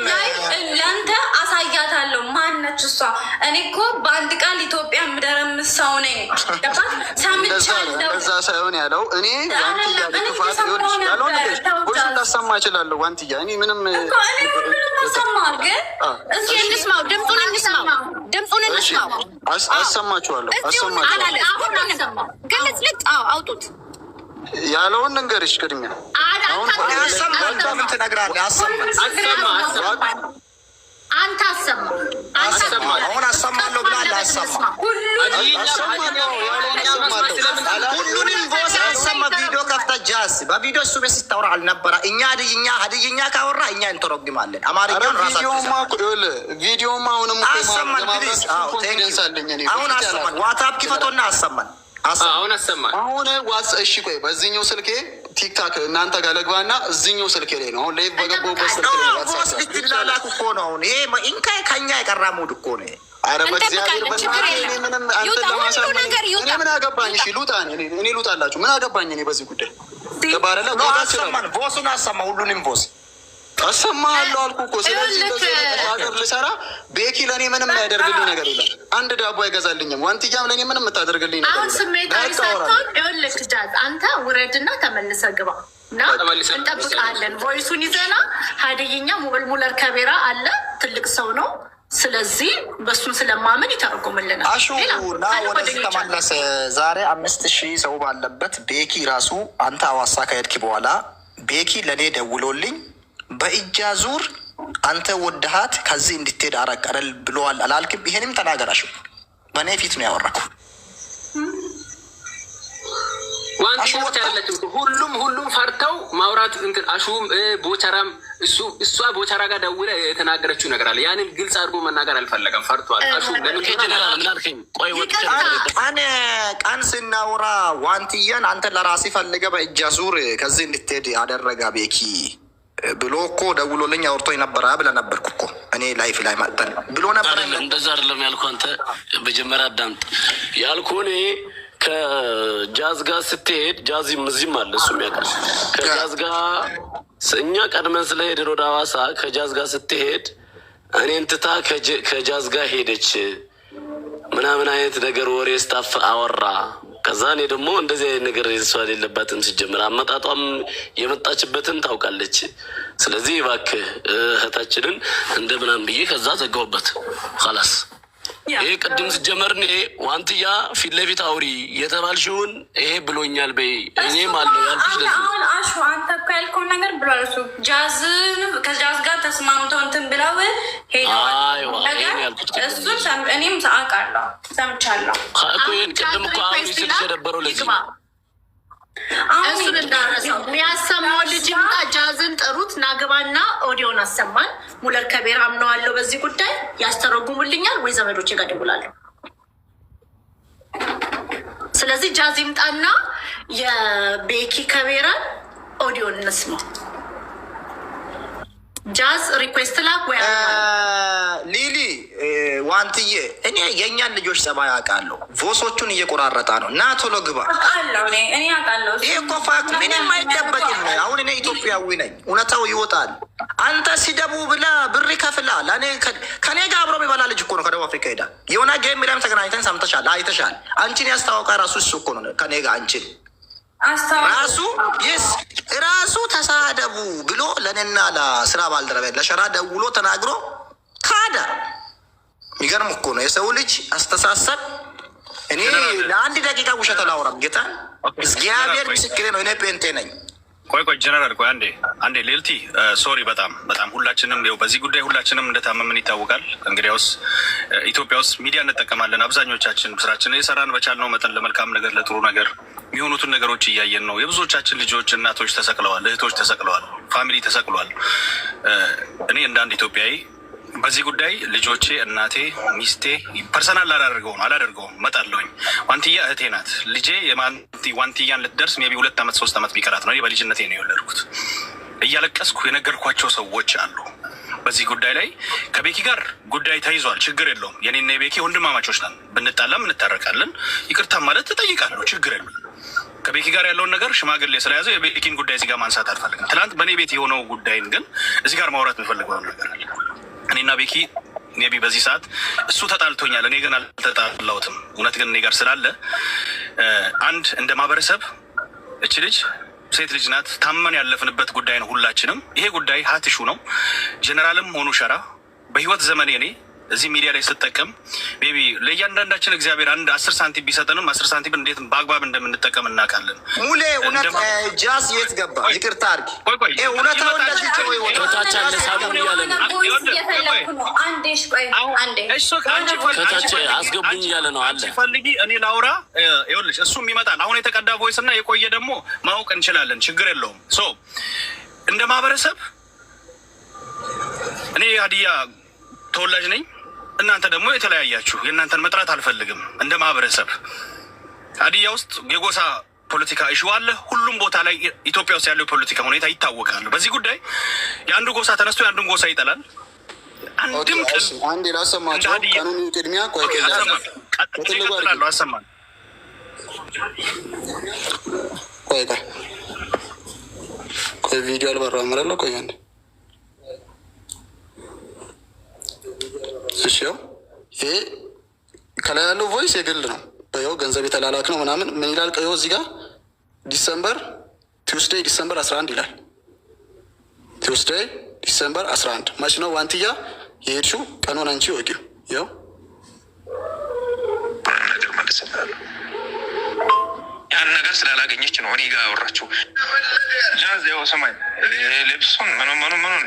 ለአንተ አሳያታለሁ። ማነች እሷ? እኔ እኮ በአንድ ቃል ኢትዮጵያ የምደረምስ ሰው ነኝ። ሰምቻለሁ። እዛ ሳይሆን ያለው እኔ ዋንትያ ክፋት ሊሆን ይችላል ነገር ወይስ እንዳሰማ እችላለሁ። ዋንትያ እኔ ምንም አሰማችኋለሁ። አውጡት ያለውን ንገርሽ ቅድሚያ ምን ትነግራለህ? አንተ አሰማ አሁን አሰማለሁ ብላለህ። አሰማ ሁሉንም ቦሳ አሰማ። ቪዲዮ ከፍተህ ጃዝ በቪዲዮ እሱ ቤት ስታወራ አልነበረ? እኛ ሀድይኛ ካወራ እኛ እንተረጉማለን። አማርኛውን ቪዲዮማ አሁንም አሰማን። አሁን አሰማን። ዋትስአፕ ክፈቶና አሰማን። አሁን አሰማን። አሁን እሺ ቆይ በዚህኛው ስልኬ ቲክታክ እናንተ ጋር ልግባና እዚህኛው ስልኬ ላይ ነው አሁን ላይ በገባሁበት ስልኬ ላይ ቦስ ልትላላክ እኮ ነው። አሁን ይሄ እንካይ ከኛ የቀራ ሙድ እኮ ነው። አረ በእግዚአብሔር በእናትህ ምንም አንተ ለማሳመን እኔ ምን አገባኝ? እሺ ልውጣ፣ እኔ ልውጣላችሁ። ምን አገባኝ እኔ በዚህ ጉዳይ ተባረለ። አሰማን። ቦሱን አሰማ። ሁሉንም ቦስ አሰማለሁ አልኩ እኮ። ስለዚህ እንደዚህ ነገር ልሰራ ቤኪ ለእኔ ምንም ያደርግልኝ ነገር የለም። አንድ ዳቦ አይገዛልኝም። ዋንትያም ለእኔ ምንም የምታደርግልኝ ነገር አሁን ስሜታዊ ሳትሆን ይኸውልህ ጃዝ አንተ ውረድና ተመልሰህ ግባ እና እንጠብቃለን። ቮይሱን ይዘና ሀዲይኛ ሙለር ከቤራ አለ ትልቅ ሰው ነው። ስለዚህ በሱም ስለማመን ይተረጉምልናል። አሹ ና ወደዚህ ተመለሰ። ዛሬ 5000 ሰው ባለበት ቤኪ ራሱ አንተ አዋሳ ከሄድክ በኋላ ቤኪ ለእኔ ደውሎልኝ በእጃ ዙር አንተ ወድሃት ከዚህ እንድትሄድ አረቀረል ብለዋል አላልክም? ይሄንም ተናገራሹ። በእኔ ፊት ነው ያወራኩ። ሁሉም ፈርተው ማውራት እንትን አሹም ቦቸራም እሷ ቦቸራ ጋር ደውለ የተናገረችው ነገር አለ። ያንን ግልጽ አድርጎ መናገር አልፈለገም፣ ፈርቷል። ቀን ስናወራ ዋንትያን አንተ ለራሲ ፈልገ በእጃ ዙር ከዚህ እንድትሄድ አደረጋ ቤኪ ብሎ እኮ ደውሎልኝ አውርቶኝ ነበረ ብለህ ነበርኩ እኮ እኔ ላይፍ ላይ መጠን ብሎ ነበር። እንደዛ አይደለም ያልኩህ አንተ መጀመሪያ አዳምጥ ያልኩህ እኔ ከጃዝ ጋር ስትሄድ ጃዚም እዚህም አለ እሱ የሚያውቃል። ከጃዝ ጋር እኛ ቀድመን ስለሄድን ወደ ሐዋሳ ከጃዝ ጋር ስትሄድ እኔን ትታ ከጃዝ ጋር ሄደች ምናምን አይነት ነገር ወሬ ስታፍ አወራ። ከዛ እኔ ደግሞ እንደዚህ አይነት ነገር እሷ የሌለባትም ሲጀምር አመጣጧም የመጣችበትን ታውቃለች። ስለዚህ እባክህ እህታችንን እንደ ምናምን ብዬ ከዛ ዘጋሁበት። ኸላስ ይሄ ቅድም ሲጀመር እኔ ዋንትያ ፊት ለፊት አውሪ የተባልሽውን ይሄ ብሎኛል በይ እኔም አለው ያልኩሽ። አሁን አሹ አንተ እኮ ያልከውን ነገር ብሏል እሱ። ጃዝን ከጃዝ ጋር ተስማምተው እንትን ብለው ሄደዋል። እሱን እኔም አውቃለሁ ሰምቻለሁ። ይህን ቅድም እኮ አውሪ ስልሽ የነበረው ለዚህ እሱን እንዳረሰው የሚያሰማው ልጅ ምጣ። ጃዝን ጥሩት ናግባና ኦዲዮን አሰማን። ሙለር ከቤራ አምነዋለሁ በዚህ ጉዳይ ያስተረጉሙልኛል ወይ ዘመዶቼ ጋር ደውላለሁ። ስለዚህ ጃዝ ይምጣና የቤኪ ከቤራን ኦዲዮን እንስማው። ጃዝ ሪኩዌስት ላክ ወይ ሊሊ ዋንትዬ፣ እኔ የእኛን ልጆች ጸባይ አውቃለሁ። ቮሶቹን እየቆራረጣ ነው። ና ቶሎ ግባ። ይሄ እኮ ፋክት ምንም አይደበቅም። አሁን እኔ ኢትዮጵያዊ ነኝ፣ እውነታው ይወጣል። አንተ ሲደቡ ብላ ብር ይከፍላል። ከኔ ጋር አብሮ የሚበላ ልጅ እኮ ነው ከደቡብ አፍሪካ ሄዳ የሆነ ጌም ሚዲያም ተገናኝተን ሰምተሻል፣ አይተሻል። አንቺን ያስታወቃ ራሱ እሱ እኮ ነው ከኔ ጋር አንቺን ራሱ ተሳደቡ ብሎ ለእኔና ለስራ ባልደረባ ለሸራ ደውሎ ተናግሮ ካደ። የሚገርም እኮ ነው የሰው ልጅ አስተሳሰብ። እኔ ለአንድ ደቂቃ ውሸት አላወራም። ጌታ እግዚአብሔር ምስክሬ ነው። እኔ ፔንቴ ነኝ። ቆይ ጀነራል፣ ቆይ አንዴ ሌልቲ ሶሪ፣ በጣም ሁላችንም ው በዚህ ጉዳይ ሁላችንም እንደታመምን ይታወቃል። እንግዲያውስ ኢትዮጵያ ውስጥ ሚዲያ እንጠቀማለን። አብዛኞቻችን ስራችን የሰራን በቻልነው መጠን ለመልካም ነገር ለጥሩ ነገር የሚሆኑትን ነገሮች እያየን ነው። የብዙዎቻችን ልጆች እናቶች ተሰቅለዋል፣ እህቶች ተሰቅለዋል፣ ፋሚሊ ተሰቅለዋል። እኔ እንደ አንድ ኢትዮጵያዊ በዚህ ጉዳይ ልጆቼ፣ እናቴ፣ ሚስቴ ፐርሰናል አላደርገውም መጣለሁኝ። ዋንትያ እህቴ ናት። ልጄ ዋንትያን ልትደርስ ሜይ ቢ 2 ዓመት 3 ዓመት ቢቀራት ነው። በልጅነቴ ነው የወለድኩት። እያለቀስኩ የነገርኳቸው ሰዎች አሉ። በዚህ ጉዳይ ላይ ከቤኪ ጋር ጉዳይ ተይዟል። ችግር የለውም። የኔና የቤኪ ወንድማማቾች ነን። ብንጣላም እንታረቃለን። ይቅርታ ማለት እጠይቃለሁ። ችግር የለም። ከቤኪ ጋር ያለውን ነገር ሽማግሌ ስለያዘው የቤኪን ጉዳይ እዚህ ጋር ማንሳት አልፈልግም። ትናንት በእኔ ቤት የሆነው ጉዳይን ግን እዚህ ጋር ማውራት የምፈልገው ነገር አለ። እኔና ቤኪ ሜይ ቢ በዚህ ሰዓት እሱ ተጣልቶኛል፣ እኔ ግን አልተጣላሁትም። እውነት ግን እኔ ጋር ስላለ አንድ እንደ ማህበረሰብ እች ልጅ ሴት ልጅ ናት። ታመን ያለፍንበት ጉዳይ ነው። ሁላችንም ይሄ ጉዳይ ሀትሹ ነው። ጀነራልም ሆኑ ሸራ በህይወት ዘመኔ እኔ እዚህ ሚዲያ ላይ ስጠቀም ቤቢ ለእያንዳንዳችን እግዚአብሔር አንድ 10 ሳንቲም ቢሰጠንም 10 ሳንቲም እንዴት በአግባብ እንደምንጠቀም እናውቃለን። ሙሌ እውነት ጃስ የት ገባ? ይቅርታ አድርጊ። እውነታው እንደዚህ ከታች አለ ሳቡን እያለ ነው። ከታች አስገቡኝ እያለ ነው አለ። ፈልጊ እኔ ላውራ። ይኸውልሽ እሱም ይመጣል። አሁን የተቀዳ ቮይስ እና የቆየ ደግሞ ማወቅ እንችላለን። ችግር የለውም። እንደ ማህበረሰብ እኔ ሀዲያ ተወላጅ ነኝ። እናንተ ደግሞ የተለያያችሁ። የእናንተን መጥራት አልፈልግም። እንደ ማህበረሰብ ሀዲያ ውስጥ የጎሳ ፖለቲካ እሹ አለ። ሁሉም ቦታ ላይ ኢትዮጵያ ውስጥ ያለው ፖለቲካ ሁኔታ ይታወቃል። በዚህ ጉዳይ የአንዱ ጎሳ ተነስቶ የአንዱን ጎሳ ይጠላል። አንድም ቀን አንድ ላሰማቸው ቀኑን ቅድሚያ አሰማል። ቆይ ቪዲዮ አልበራ ምረለ ቆይ አንድ እሺ፣ ይሄ ከላይ ያለው ቮይስ የግል ነው። ይኸው ገንዘብ የተላላክ ነው ምናምን ምን ይላል? ቀዮ እዚህ ጋር ቲውስዴይ ዲሰምበር 11 ይላል። ቲውስዴይ ዲሰምበር 11 መች ነው ዋንትያ የሄድሽው? ቀኑን አንቺ ወቂው። ይኸው ነገር መልስላለሁ። ያን ነገር ስላላገኘች ነው እኔ ጋር ያወራችው። ጃዜው ሰማይ ልብሱን ምኑን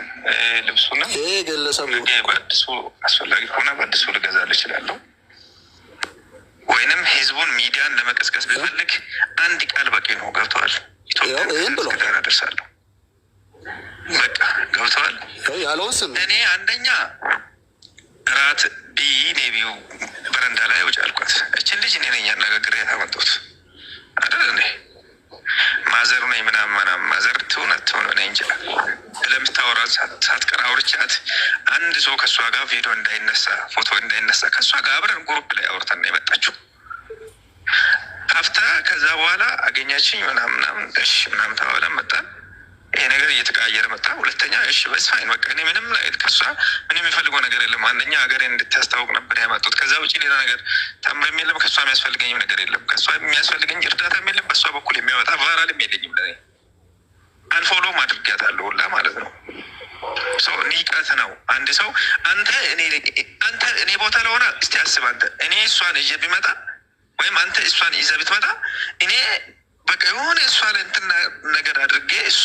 ልብሱን ይሄ ግለሰቡ በአዲሱ አስፈላጊ ከሆነ በአዲሱ ልገዛል እችላለሁ። ወይንም ህዝቡን ሚዲያን ለመቀስቀስ ቢፈልግ አንድ ቃል በቂ ነው። ገብተዋል? ይህም ብሎ ደርሳለሁ። በቃ ገብተዋል ያለውን ስም እኔ አንደኛ ራት ኔቢው በረንዳ ላይ ውጭ አልኳት። እችን ልጅ እኔ ነኝ ያነጋግሬ ያመጣሁት አይደል? እኔ ማዘር ነኝ ምናምን ማዘር ትሆነ ነኝ እንጂ ለምታወራ ሳትቀር አውርቻት አንድ ሰው ከእሷ ጋር ቪዲዮ እንዳይነሳ ፎቶ እንዳይነሳ ከእሷ ጋር አብረን ግሩፕ ላይ አውርተን የመጣችው አፍታ። ከዛ በኋላ አገኛችኝ ምናምን እሺ ምናምን ተባብለን መጣን። ይሄ ነገር እየተቀያየረ መጣ። ሁለተኛ እሺ በስፋይን በቃ እኔ ምንም ከሷ ምንም የሚፈልገው ነገር የለም። አንደኛ ሀገሬ እንድታስታውቅ ነበር ያመጡት። ከዛ ውጭ ሌላ ነገር ታምርም የለም። ከሷ የሚያስፈልገኝም ነገር የለም። ከሷ የሚያስፈልገኝ እርዳታም የለም። በሷ በኩል የሚወጣ ቫራልም የለኝም። ለኔ አንፎሎም አድርጊያታለሁ ሁላ ማለት ነው። ሰው ንቀት ነው። አንድ ሰው አንተ እኔ ቦታ ለሆነ እስቲ አስብ። አንተ እኔ እሷን ይዤ ቢመጣ ወይም አንተ እሷን ይዘህ ብትመጣ እኔ በቃ የሆነ እሷ ላይ እንትን ነገር አድርጌ እሷ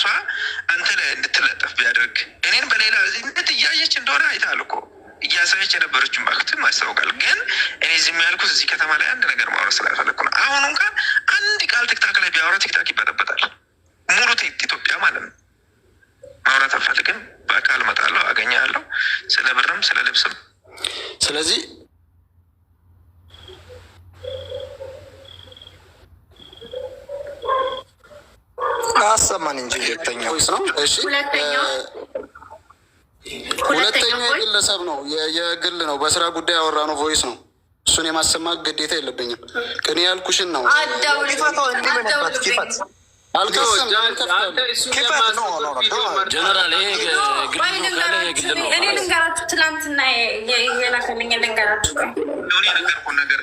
አንተ ላይ እንድትለጠፍ ቢያደርግ እኔን በሌላ እንዴት እያየች እንደሆነ አይተሃል እኮ እያሳየች የነበረችን ማለትም ያስታውቃል። ግን እኔ ዝም ያልኩት እዚህ ከተማ ላይ አንድ ነገር ማውራት ስላልፈለኩ ነው። አሁን እንኳን አንድ ቃል ቲክታክ ላይ ቢያወራ ቲክታክ ይበጠበጣል። ሙሉ ኢትዮጵያ ማለት ነው። ማውራት አልፈልግም። በአካል እመጣለሁ፣ አገኘሃለሁ፣ ስለ ብርም ስለ ልብስም። ስለዚህ አሰማን እንጂ ሁለተኛው ነው። እሺ ሁለተኛ የግለሰብ ነው፣ የግል ነው። በስራ ጉዳይ ያወራ ነው ቮይስ ነው። እሱን የማሰማት ግዴታ የለብኝም። ቅኔ ያልኩሽን ነው። ጀነራል እኔ ልንገራችሁ፣ ትናንትና የላከልኝ ልንገራችሁ ነገር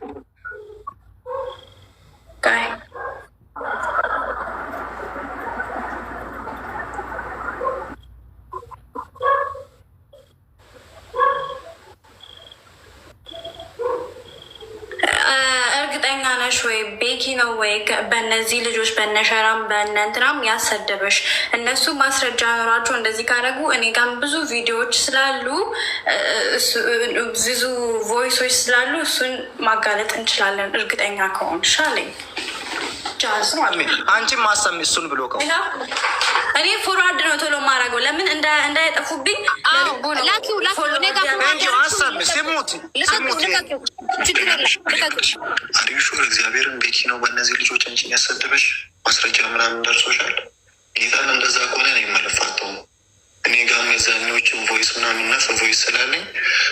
እርግጠኛ ነሽ ወይ ቤኪ ነው ወይ በእነዚህ ልጆች በነሸራም በእነንትናም ያሰደበሽ? እነሱ ማስረጃ ኖሯቸው እንደዚህ ካደረጉ እኔ ጋም ብዙ ቪዲዮዎች ስላሉ ብዙ ቮይሶች ስላሉ እሱን ማጋለጥ እንችላለን። እርግጠኛ ከሆንሽ አለኝ። አንቺም ማሰሚ እሱን ብሎ ከሆነ እኔ ፎርዋርድ ነው ቶሎ ማድረገው፣ ለምን እንዳይጠፉብኝ። አሪሹ እግዚአብሔርን ቤኪ ነው በእነዚህ ልጆች አንቺን ያሰደበሽ ማስረጃ ምናምን ደርሶሻል? ጌታን እንደዛ ከሆነ እኔ መለፋተው እኔ ጋም የዛኔዎችን ቮይስ ምናምን ነፍ ቮይስ ስላለኝ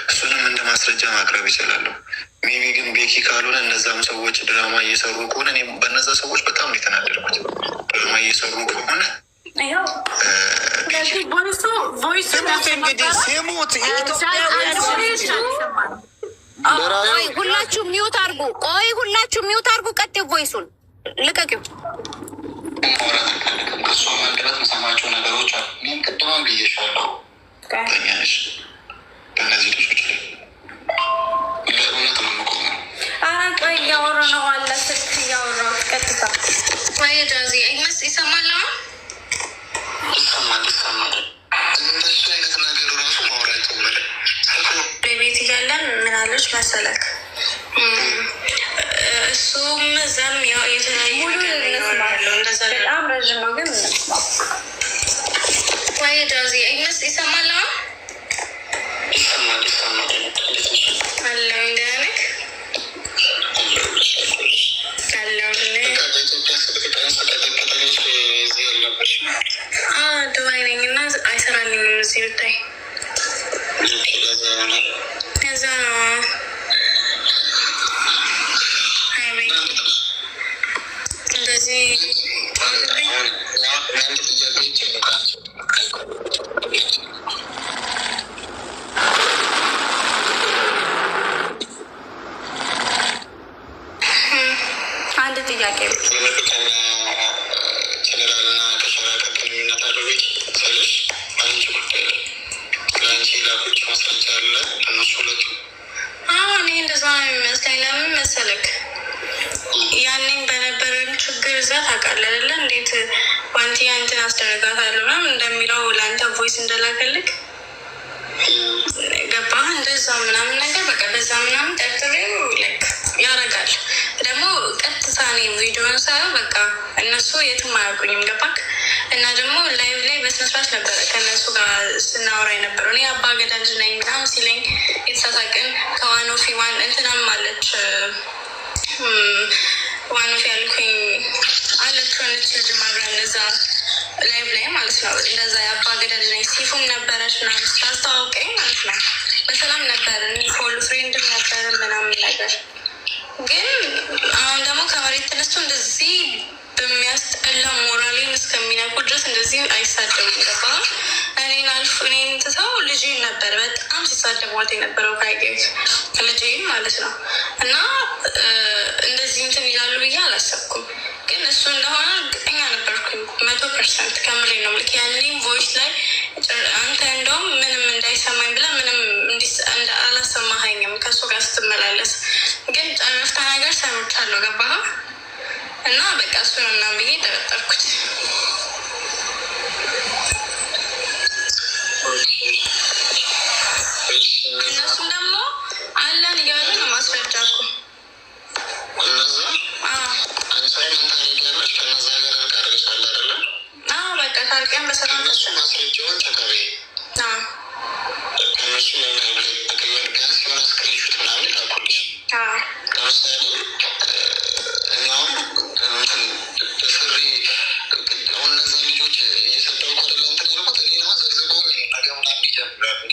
እሱንም እንደ ማስረጃ ማቅረብ ይችላለሁ። ሜቢ ግን ቤኪ ካልሆነ እነዛም ሰዎች ድራማ እየሰሩ ከሆነ እኔ በነዛ ሰዎች በጣም ነው የተናደድኩት። ድራማ እየሰሩ ከሆነ ሁላችሁ ሚውት አርጉ። ቆይ ሁላችሁ ሚውት አርጉ። ቀጥዩ፣ ቮይሱን ልቀቂው። ከእሷ ማንደበት መሰማቸው ነገሮች አሉ። እኔም ቅድማን ብዬሻለሁ። ተኛሽ በእነዚህ ልጆች ላይ ለእውነት ነው የምቆመው። አራት ቆይ እያወራ ነው አለ ስልክ እያወራው ቀጥታ ወይ ጃዚ አይመስ ይሰማል ነው ይሰማል። እንደሱ አይነት ነገር ራሱ ማውራት ጀመረ። ቤት እያለን ምን አለች መሰለክ እሱም ዘም የተለያዩ በጣም ረዥም ነው ግን ወይ ጃዚ አይመስ ይሰማል ነው ይሰማል አለው እንደነክ ዱባይ ነኝ እና አይሰራልኝም እዚህ ብታይ ከዛ እንደዚህ አንድ ጥያቄ አሁን እንደዛ ነው የሚመስለኝ። ለምን መሰለክ ያኔም በነበረን ችግር እዛ ታውቃለህ አይደለ? እንዴት ዋንቲያ እንትን አስደረጋታለሁ ምናምን እንደሚለው ለአንተ ቮይስ እንደላከልክ ገባህ? እንደዛ ምናምን ነገር በቃ በዛ ምናምን ጠርጥሬው ልክ ያረጋል። ደግሞ ቀጥታ እኔ ቪዲዮን ሳየው በቃ እነሱ የትም አያውቁኝም። ገባክ? እና ደግሞ ላይቭ ላይ በስነስርዓት ነበረ ከእነሱ ጋር ስናወራ የነበረው። እኔ አባ ገዳጅ ነኝ ምናምን ሲለኝ የተሳሳቅን ከዋኖፊ ዋን እንትናም አለች ዋኖፊ ያልኩኝ አለች ሆነች ልጅ ማብረን እዛ ላይቭ ላይ ማለት ነው። እንደዛ የአባ ገዳጅ ነኝ ሲፉም ነበረች ና ስታስተዋውቀኝ ማለት ነው። በሰላም ነበርን፣ ፎሎ ፍሬንድም ነበርን ምናምን ነገር። ግን አሁን ደግሞ ከመሬት ተነስቶ እንደዚህ በሚያስጠላ ሞራሌን እስከሚነቁ ድረስ እንደዚህ አይሳደቡም። ገባ? እኔን አልፎ እኔን ትተው ልጄን ነበር በጣም ሲሳደቧት የነበረው ካይጌት ልጄን ማለት ነው። እና እንደዚህ እንትን ይላሉ ብዬ አላሰብኩም። ግን እሱ እንደሆነ እርግጠኛ ነበርኩኝ 100%። ከምሬ ነው ልክ ያኔም ቮይስ ላይ አንተ እንደውም ምንም እንዳይሰማኝ ብላ ምንም አላሰማኸኝም ከእሱ ጋር ስትመላለስ። ግን ጨረፍታ ነገር ሰምቻለሁ። ገባህ? እና በቃ እሱ ነው ምናምን ብዬ ጠረጠርኩት። እነሱም ደግሞ አለን እያሉ ነው ማስረጃ እኮ በቃ ታርቀን በሰላም ማስረጃውን ተቀበይ ከነሱ ቢያንስ የሆነ ስክሪንሹት ምናምን ላኩልሽ። ለምሳሌ ፍሪ እነዛ ልጆች እየሰጠው ኮደለ እንትን ያልኩት ሌላ ዘግዘጎ ነገ ምናምን ይጀምራሉ።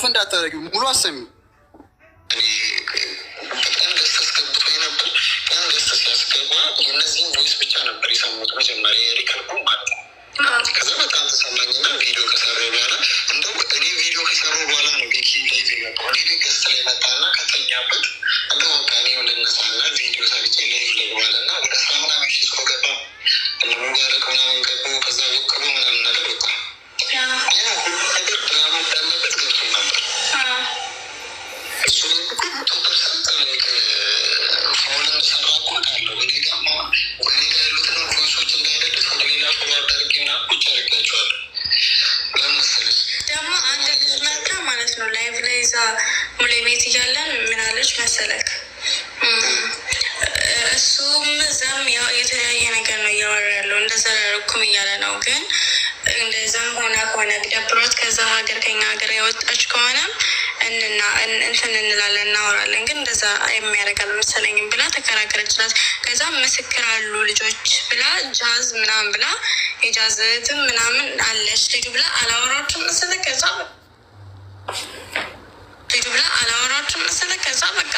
እንዳታደርጊው ሙሉ አሰሚ በጣም ደስ አስገብቶ ነበር። በጣም ደስ ሲያስገባ የእነዚህን ቮይስ ብቻ ነበር የሰሙት መጀመሪያ ሪከርዱ ማለት ነው። ከዛ በጣም ተሰማኝና ቪዲዮ ከሰሩ በኋላ እንደው እኔ ቪዲዮ ከሰሩ በኋላ ነው ቤኪ ላይቭ የገባው። እኔ ገስት ላይ መጣና ከተኛበት እንደው በቃ እኔ ልነሳና ቪዲዮ ሰርቼ ላይቭ ልግባልና ወደ ስራ ምናምን ሺ ሰው ገባ እንደሙባረቅ ምናምን ገቡ። ከዛ ወቅሉ ምናምን ነገር ወጣ ያ ሁሉ ነገር ድራማ እንዳለበት ገብቶ ነበር። እሱ ፐርሰንት ፋውልን ሰራ እኮ ካለው እኔ ጋ ያሉትን ቮይሶች እንዳይደልስ ወደ ሌላ ፎርዋርድ አድርጌ ምናምን ቁጭ አድርጋቸዋለሁ። ለምን መሰለሽ ደግሞ አንድ ልጅ መጣ ማለት ነው ላይቭ ላይ እዛ ሙሌ ቤት እያለን ምናለች መሰለክ እሱም እዛም ያው የተለያየ ነገር ነው እያወራ ያለው እንደዛ ላደረኩም እያለ ነው። ግን እንደዛም ሆነ ደብሯት ከዛ ሀገር ከኛ ሀገር የወጣች ከሆነም እንትን እንላለን እናወራለን። ግን እንደዛ የሚያደርግ አልመሰለኝም ብላ ተከራከረችላት። ከዛም ምስክር አሉ ልጆች ብላ ጃዝ ምናምን ብላ የጃዝ እህትም ምናምን አለች ልጁ ብላ አላወራችም መሰለህ። ከዛ በቃ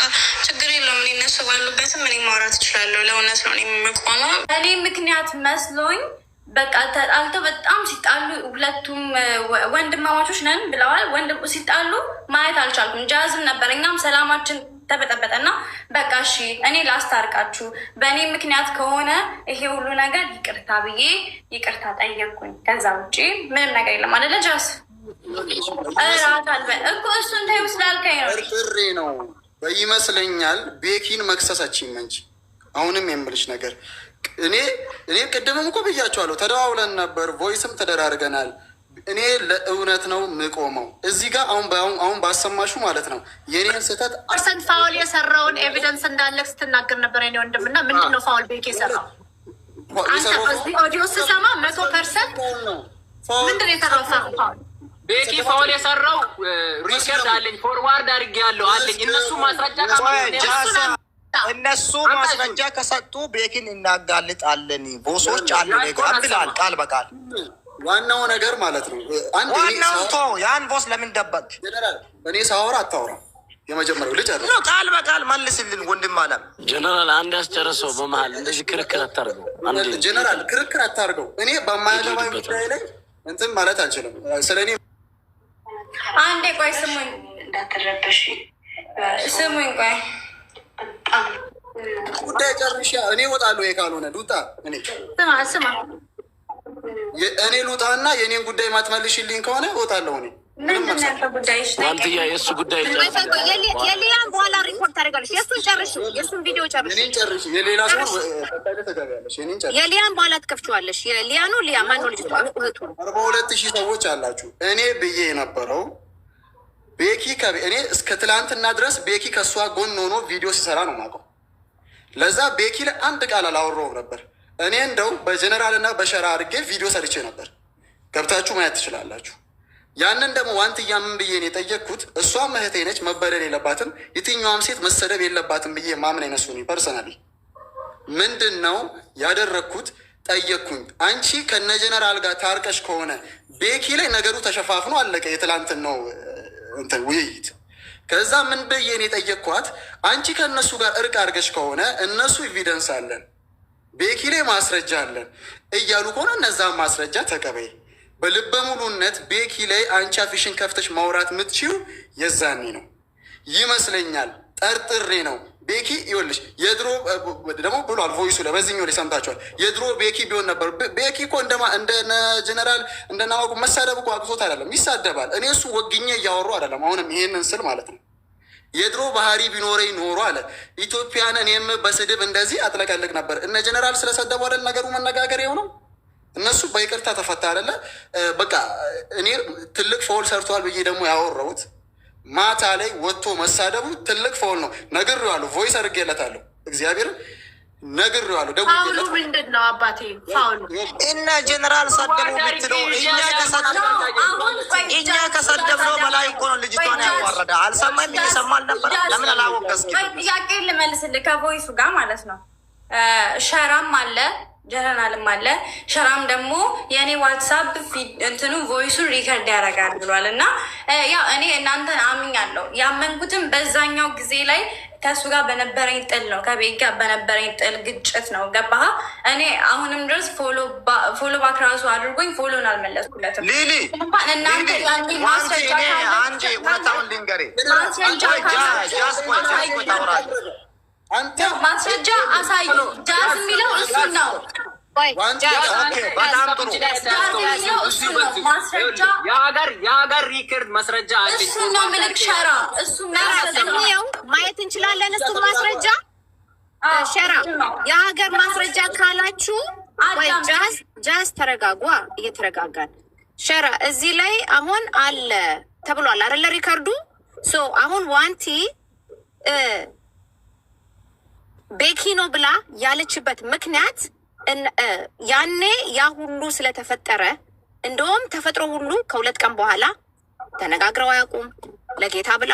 ችግር የለውም እኔ እነሱ ባሉበትም እኔ ማውራት እችላለሁ። ለእውነት ነው የምቆመው። እኔ ምክንያት መስሎኝ በቃ ተጣልተው በጣም ሲጣሉ ሁለቱም ወንድማማቾች ነን ብለዋል። ሲጣሉ ማየት አልቻልኩም። ጃዝም ነበር። እኛም ሰላማችን ተበጠበጠና በቃ እሺ እኔ ላስታርቃችሁ በእኔ ምክንያት ከሆነ ይሄ ሁሉ ነገር ይቅርታ ብዬ ይቅርታ ጠየቅኩኝ። ከዛ ውጭ ምንም ነገር የለም አደለ ጃዝ እኮ እሱን ተይው ስላልከኝ ነው ጥሪ ነው ይመስለኛል። ቤኪን መክሰሳችን እንጂ አሁንም የምልሽ ነገር እኔ ቅድምም እኮ ብያቸዋለሁ። ተደዋውለን ነበር፣ ቮይስም ተደራርገናል። እኔ ለእውነት ነው የምቆመው እዚህ ጋር አሁን ባሰማሹ ማለት ነው የኔን ስህተት ፐርሰንት ፋውል የሰራውን ኤቪደንስ እንዳለ ስትናገር ነበር የኔ ወንድምና ምንድን ነው ፋውል ቤኪ የሰራው? አንተ በዚህ ኦዲዮ ስሰማ 100% ምንድን ነው የሰራው ፋውል? ቤኪ ፋውል የሰራው ሪከርድ አለኝ፣ ፎርዋርድ አድርጌያለሁ አለኝ። እነሱ ማስረጃ ከሰጡ ቤኪን እናጋልጣለን ቦሶች አሉ ጋር ብላል ቃል በቃል። ዋናው ነገር ማለት ነው ያን ቦስ ለምን ደበቅ? እኔ ሳወራ አታውራ። የመጀመሪያው ልጅ አለ ቃል በቃል መልስልን ወንድም አለም። ጀነራል አንድ ያስጨረሰው በመሀል እንደዚህ ክርክር አታርገው። ጀነራል ክርክር አታርገው። እኔ በማያገባኝ ጉዳይ ላይ እንትን ማለት አልችልም። ስለኔ አንዴ ቆይ ስሙኝ፣ እንዳትረበሽ ስሙኝ። ቆይ ጉዳይ ጨርሻ እኔ እወጣለሁ። ካልሆነ ዱጣ ስማ እኔ ልውጣና የእኔን ጉዳይ ማትመልሽልኝ ከሆነ እወጣለሁ። እኔ ዋንትያ የእሱ ጉዳይ የሊያን በኋላ ሪፖርት ታደርጋለች። የእሱን ጨርሽ፣ የእሱን ቪዲዮ ጨርሽ፣ ጨርሽ። የሌላ ሰው የሊያን በኋላ ትከፍችዋለሽ። የሊያኑ ሊያ ማነው ልጅ እህቱ 42,000 ሰዎች አላችሁ። እኔ ብዬ የነበረው ቤኪ እኔ እስከ ትላንትና ድረስ ቤኪ ከእሷ ጎን ሆኖ ቪዲዮ ሲሰራ ነው የማውቀው። ለዛ ቤኪ ላይ አንድ ቃል አላወራሁም ነበር። እኔ እንደው በጀነራልና በሸራ አድርጌ ቪዲዮ ሰርቼ ነበር። ገብታችሁ ማየት ትችላላችሁ። ያንን ደግሞ ዋንትያ ምን ብዬ ነው የጠየቅኩት? እሷም እህቴ ነች፣ መበደል የለባትም የትኛዋም ሴት መሰደብ የለባትም ብዬ ማምን አይነሱ ፐርሰናሊ ምንድን ነው ያደረግኩት? ጠየቅኩኝ። አንቺ ከነ ጀነራል ጋር ታርቀሽ ከሆነ ቤኪ ላይ ነገሩ ተሸፋፍኖ አለቀ። የትላንትን ነው እንትን ውይይት። ከዛ ምን ብዬ ነው የጠየቅኳት? አንቺ ከእነሱ ጋር እርቅ አድርገሽ ከሆነ እነሱ ኤቪደንስ አለን፣ ቤኪ ላይ ማስረጃ አለን እያሉ ከሆነ እነዛን ማስረጃ ተቀበይ። በልበ ሙሉነት ቤኪ ላይ አንቺ አፊሽን ከፍተሽ ማውራት የምትችው የዛኔ ነው ይመስለኛል። ጠርጥሬ ነው ቤኪ ይኸውልሽ፣ የድሮ ደግሞ ብሏል ቮይሱ ላይ በዚህኛው ላይ ሰምታችኋል። የድሮ ቤኪ ቢሆን ነበር። ቤኪ እኮ እንደነ ጀነራል እንደናወቁ መሳደብ እኮ አቅቶት አይደለም፣ ይሳደባል። እኔ እሱ ወግኜ እያወሩ አይደለም። አሁንም ይሄንን ስል ማለት ነው የድሮ ባህሪ ቢኖረኝ ኖሮ አለ ኢትዮጵያን እኔም በስድብ እንደዚህ አጥለቀልቅ ነበር። እነ ጀነራል ስለሰደቡ አይደል ነገሩ መነጋገር የሆነው። እነሱ በይቅርታ ተፈታ አይደለ? በቃ እኔ ትልቅ ፎል ሰርቷል ብዬ ደግሞ ያወራሁት ማታ ላይ ወጥቶ መሳደቡ ትልቅ ፎል ነው። ነግሬዋለሁ፣ ቮይስ አድርጌለታለሁ። እግዚአብሔር ነግሬዋለሁ። ፋውሉ ምንድን ነው አባቴ? ፋውሉ እና ጀነራል ሰደቡ ብትለው እኛ ከሰደብነው በላይ እኮ ነው ልጅቷን ያዋረደ። አልሰማም? እየሰማል ነበር። ለምን አላወቀስኪ? ጥያቄ ልመልስልህ ከቮይሱ ጋር ማለት ነው። ሸራም አለ ጀነራልም አለ። ሸራም ደግሞ የእኔ ዋትሳፕ እንትኑ ቮይሱን ሪከርድ ያደርጋል ብሏል። እና ያው እኔ እናንተን አምኛለሁ። ያመንኩትም በዛኛው ጊዜ ላይ ከእሱ ጋር በነበረኝ ጥል ነው፣ ከቤት ጋር በነበረኝ ጥል ግጭት ነው። ገባህ? እኔ አሁንም ድረስ ፎሎ ባክ ራሱ አድርጎኝ ፎሎን አልመለስኩለትም። ሊሊ እናንተ ማስረጃ ማስረጃ አሳዩ። ጃዝ የሚለው እሱ ነው። በጣም ጥሩ የሀገር ሪከርድ ማስረጃ እሱ ነው። ምልክ ሸራ እሱ ማየት እንችላለን። እሱ ማስረጃ ሸራ የሀገር ማስረጃ ካላችሁ ወይ ጃዝ ተረጋጓ፣ እየተረጋጋን ሸራ እዚህ ላይ አሁን አለ ተብሏል አይደለ? ሪከርዱ አሁን ዋንቲ ቤኪ ነው ብላ ያለችበት ምክንያት ያኔ ያ ሁሉ ስለተፈጠረ እንደውም ተፈጥሮ ሁሉ ከ2 ቀን በኋላ ተነጋግረው አያውቁም። ለጌታ ብላ